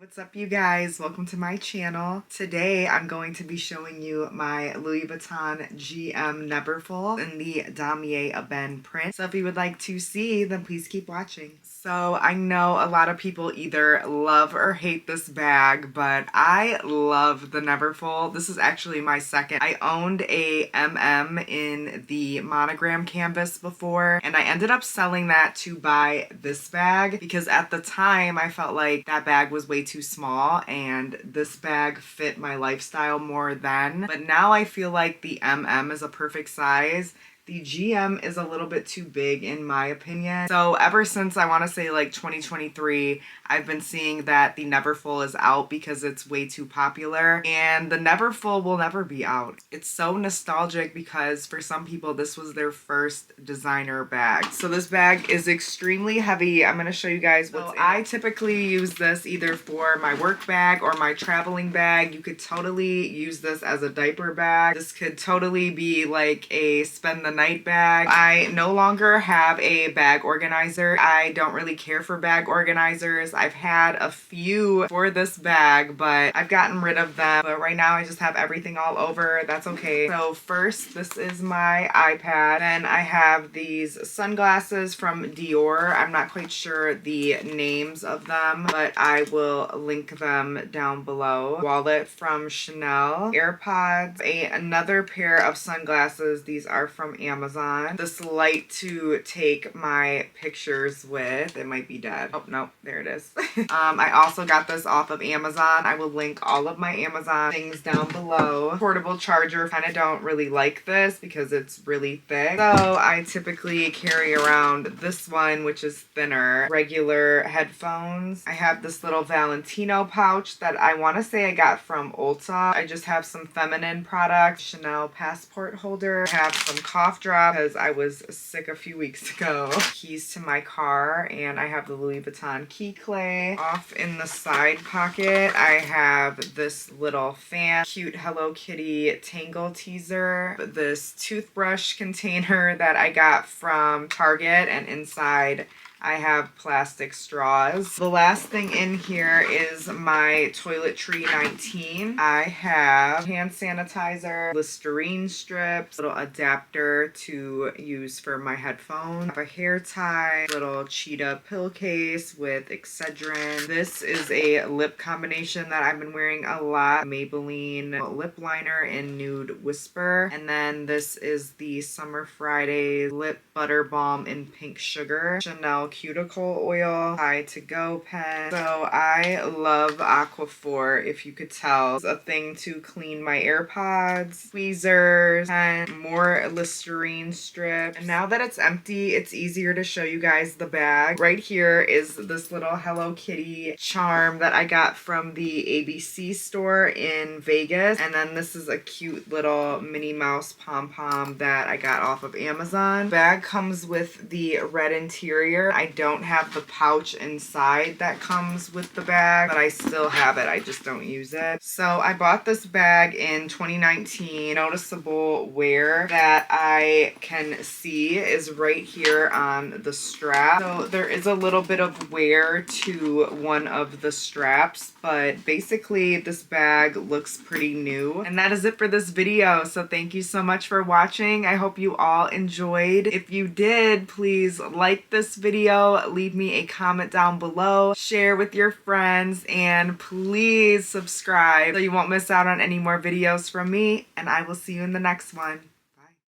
What's up, you guys? Welcome to my channel. Today I'm going to be showing you my Louis Vuitton GM Neverfull in the Damier Ebene print. So if you would like to see, then please keep watching. So I know a lot of people either love or hate this bag, but I love the Neverfull. This is actually my second. I owned a MM in the monogram canvas before, and I ended up selling that to buy this bag because at the time I felt like that bag was way too small and this bag fit my lifestyle more then. But now I feel like the MM is a perfect size. The GM is a little bit too big in my opinion. So ever since I want to say like 2023, I've been seeing that the Neverfull is out because it's way too popular, and the Neverfull will never be out. It's so nostalgic because for some people this was their first designer bag. So this bag is extremely heavy. I'm going to show you guys what's in it. I typically use this either for my work bag or my traveling bag. You could totally use this as a diaper bag. This could totally be like a spend the night bag. I no longer have a bag organizer. I don't really care for bag organizers. I've had a few for this bag, but I've gotten rid of them. But right now I just have everything all over. That's okay. So first, this is my iPad. Then I have these sunglasses from Dior. I'm not quite sure the names of them, but I will link them down below. Wallet from Chanel. AirPods. Another pair of sunglasses. These are from Amazon. This light to take my pictures with. It might be dead. Oh, no, there it is. I also got this off of Amazon. I will link all of my Amazon things down below. Portable charger. Kind of don't really like this because it's really thick. So I typically carry around this one, which is thinner. Regular headphones. I have this little Valentino pouch that I want to say I got from Ulta. I just have some feminine products. Chanel passport holder. I have some cough drop because I was sick a few weeks ago. Keys to my car, and I have the Louis Vuitton key clay. Off in the side pocket, I have this little fan, cute Hello Kitty Tangle teaser, this toothbrush container that I got from Target, and inside I have plastic straws. The last thing in here is my Toiletry 19. I have hand sanitizer, Listerine strips, little adapter to use for my headphones, I have a hair tie, little cheetah pill case with Excedrin. This is a lip combination that I've been wearing a lot. Maybelline lip liner in Nude Whisper. And then this is the Summer Fridays lip butter balm in Pink Sugar. Chanel cuticle oil, Tide to Go pen. So I love Aquaphor, if you could tell. It's a thing to clean my AirPods, tweezers, and more Listerine strips. And now that it's empty, it's easier to show you guys the bag. Right here is this little Hello Kitty charm that I got from the ABC store in Vegas. And then this is a cute little Minnie Mouse pom-pom that I got off of Amazon. The bag comes with the red interior. I don't have the pouch inside that comes with the bag, but I still have it. I just don't use it. So I bought this bag in 2019. Noticeable wear that I can see is right here on the strap. So there is a little bit of wear to one of the straps, but basically this bag looks pretty new. And that is it for this video. So thank you so much for watching. I hope you all enjoyed. If you did, please like this video, leave me a comment down below, share with your friends, and please subscribe so you won't miss out on any more videos from me, and I will see you in the next one.